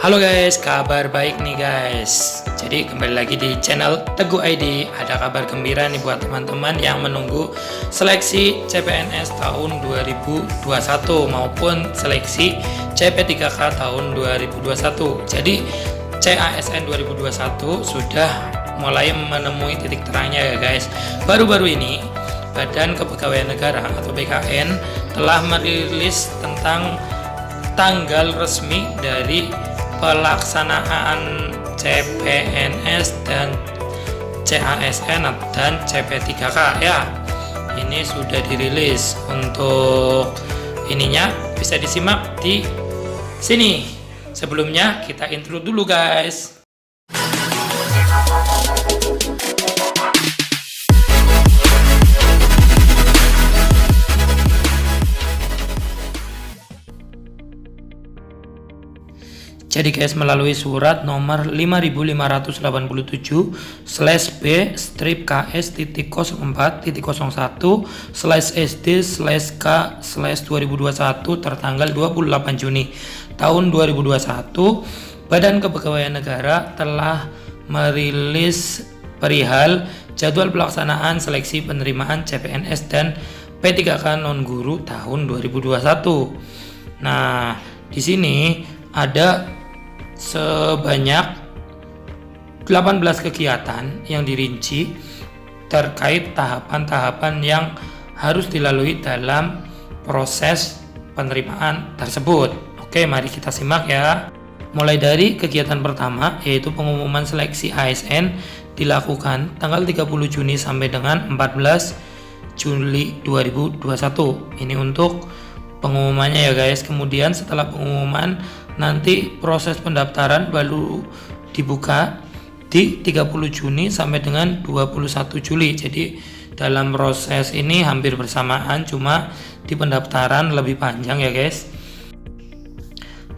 Halo guys, kabar baik nih guys. Jadi kembali lagi di channel Teguh ID. Ada kabar gembira nih buat teman-teman yang menunggu seleksi CPNS tahun 2021 maupun seleksi CP3K tahun 2021. Jadi CASN 2021 sudah mulai menemui titik terangnya ya guys. Baru-baru ini Badan Kepegawaian Negara atau BKN telah merilis tentang tanggal resmi dari pelaksanaan CPNS dan CASN dan CP3K ya. Ini sudah dirilis. Untuk ininya bisa disimak di sini. Sebelumnya kita intro dulu guys. Jadi guys, melalui surat nomor 55.580.B/K/S.01/SD/K/2021 tertanggal 28 Juni tahun 2021, Badan Kepegawaian Negara telah merilis perihal jadwal pelaksanaan seleksi penerimaan CPNS dan P3K non-guru tahun 2021. Nah, di sini ada sebanyak 18 kegiatan yang dirinci terkait tahapan-tahapan yang harus dilalui dalam proses penerimaan tersebut. Oke, mari kita simak ya. Mulai dari kegiatan pertama, yaitu pengumuman seleksi ASN dilakukan tanggal 30 Juni sampai dengan 14 Juli 2021. Ini untuk pengumumannya ya guys. Kemudian setelah pengumuman nanti proses pendaftaran baru dibuka di 30 Juni sampai dengan 21 Juli. Jadi dalam proses ini hampir bersamaan, cuma di pendaftaran lebih panjang ya guys.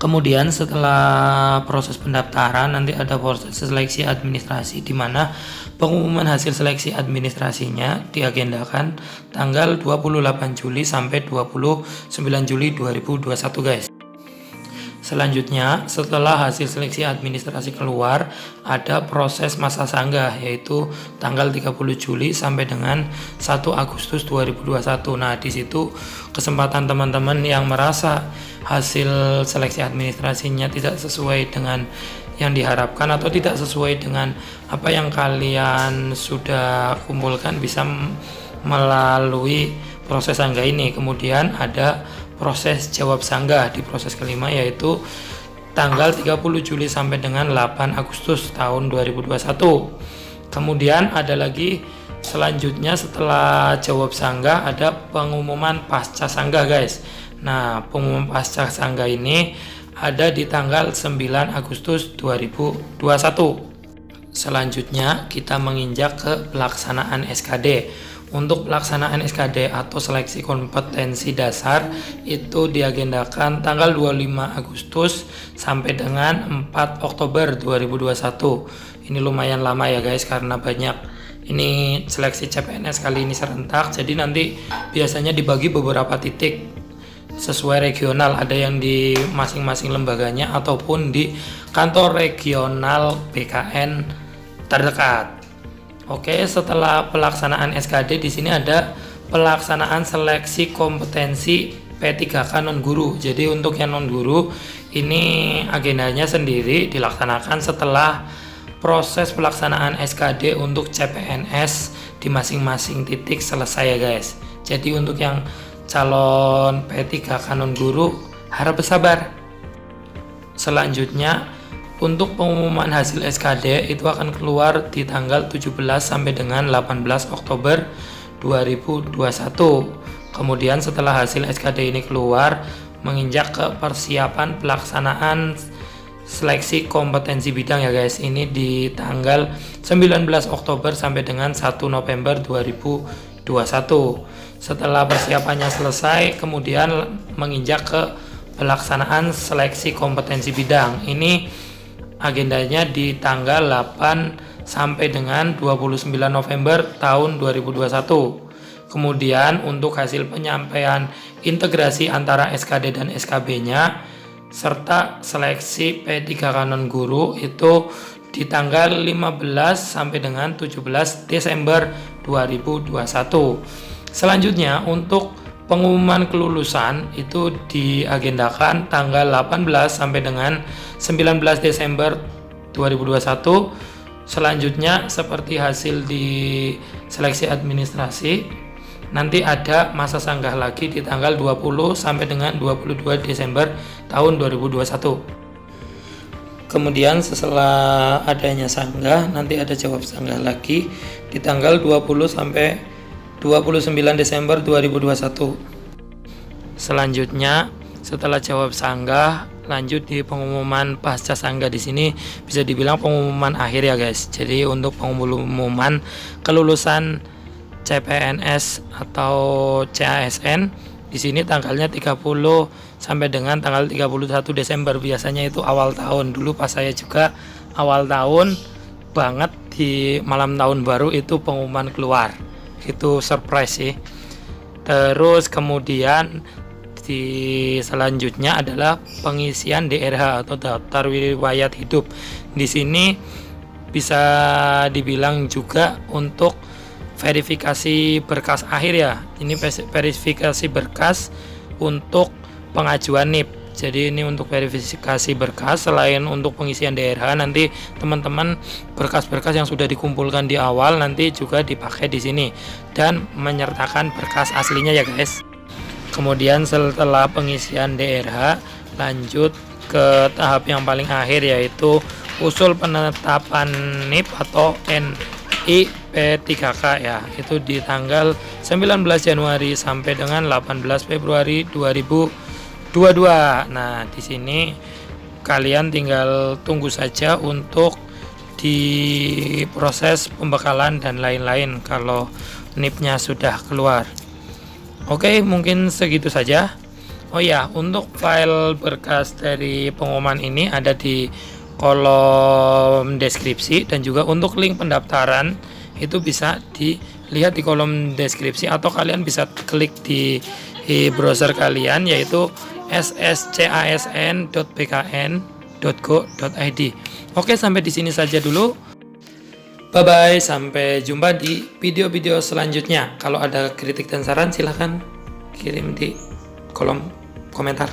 Kemudian setelah proses pendaftaran nanti ada proses seleksi administrasi, di mana pengumuman hasil seleksi administrasinya diagendakan tanggal 28 Juli sampai 29 Juli 2021 guys. Selanjutnya, setelah hasil seleksi administrasi keluar, ada proses masa sanggah, yaitu tanggal 30 Juli sampai dengan 1 Agustus 2021. Nah, di situ kesempatan teman-teman yang merasa hasil seleksi administrasinya tidak sesuai dengan yang diharapkan atau tidak sesuai dengan apa yang kalian sudah kumpulkan bisa melalui proses sanggah ini. Kemudian ada proses jawab sanggah di proses kelima, yaitu tanggal 30 Juli sampai dengan 8 Agustus tahun 2021. Kemudian ada lagi selanjutnya setelah jawab sanggah ada pengumuman pasca sanggah guys. Nah, pengumuman pasca sanggah ini ada di tanggal 9 Agustus 2021. Selanjutnya kita menginjak ke pelaksanaan SKD. Untuk pelaksanaan SKD atau seleksi kompetensi dasar itu diagendakan tanggal 25 Agustus sampai dengan 4 Oktober 2021. Ini lumayan lama ya guys, karena banyak ini seleksi CPNS kali ini serentak. Jadi nanti biasanya dibagi beberapa titik sesuai regional, ada yang di masing-masing lembaganya ataupun di kantor regional BKN terdekat. Oke, setelah pelaksanaan SKD di sini ada pelaksanaan seleksi kompetensi P3K non-guru. Jadi untuk yang non-guru ini agendanya sendiri dilaksanakan setelah proses pelaksanaan SKD untuk CPNS di masing-masing titik selesai ya guys. Jadi untuk yang calon P3K non-guru harap bersabar. Selanjutnya untuk pengumuman hasil SKD itu akan keluar di tanggal 17 sampai dengan 18 Oktober 2021. Kemudian setelah hasil SKD ini keluar, menginjak ke persiapan pelaksanaan seleksi kompetensi bidang ya guys. Ini di tanggal 19 Oktober sampai dengan 1 November 2021. Setelah persiapannya selesai, kemudian menginjak ke pelaksanaan seleksi kompetensi bidang. Ini agendanya di tanggal 8 sampai dengan 29 November tahun 2021. Kemudian untuk hasil penyampaian integrasi antara SKD dan SKB-nya serta seleksi P3K non guru itu di tanggal 15 sampai dengan 17 Desember 2021. Selanjutnya untuk pengumuman kelulusan itu diagendakan tanggal 18 sampai dengan 19 Desember 2021. Selanjutnya seperti hasil di seleksi administrasi, nanti ada masa sanggah lagi di tanggal 20 sampai dengan 22 Desember tahun 2021. Kemudian setelah adanya sanggah, nanti ada jawab sanggah lagi di tanggal 20 sampai 29 Desember 2021. Selanjutnya setelah jawab sanggah, lanjut di pengumuman pasca sanggah. Di sini bisa dibilang pengumuman akhir ya guys. Jadi untuk pengumuman kelulusan CPNS atau CASN di sini tanggalnya 30 sampai dengan tanggal 31 Desember. Biasanya itu awal tahun. Dulu pas saya juga awal tahun banget di malam tahun baru itu pengumuman keluar. Itu surprise sih. Terus kemudian di selanjutnya adalah pengisian DRH atau daftar riwayat hidup. Di sini bisa dibilang juga untuk verifikasi berkas akhir ya. Ini verifikasi berkas untuk pengajuan NIP. Jadi ini untuk verifikasi berkas. Selain untuk pengisian DRH, nanti teman-teman berkas-berkas yang sudah dikumpulkan di awal nanti juga dipakai di sini dan menyertakan berkas aslinya ya guys. Kemudian setelah pengisian DRH, lanjut ke tahap yang paling akhir yaitu usul penetapan NIP atau NIP3K ya. Itu di tanggal 19 Januari sampai dengan 18 Februari 2022. Nah, di sini kalian tinggal tunggu saja untuk diproses pembekalan dan lain-lain kalau NIP-nya sudah keluar. Oke, mungkin segitu saja. Oh ya, untuk file berkas dari pengumuman ini ada di kolom deskripsi, dan juga untuk link pendaftaran itu bisa dilihat di kolom deskripsi, atau kalian bisa klik di browser kalian yaitu sscasn.bkn.go.id. Oke, sampai di sini saja dulu. Bye bye, sampai jumpa di video-video selanjutnya. Kalau ada kritik dan saran silahkan kirim di kolom komentar.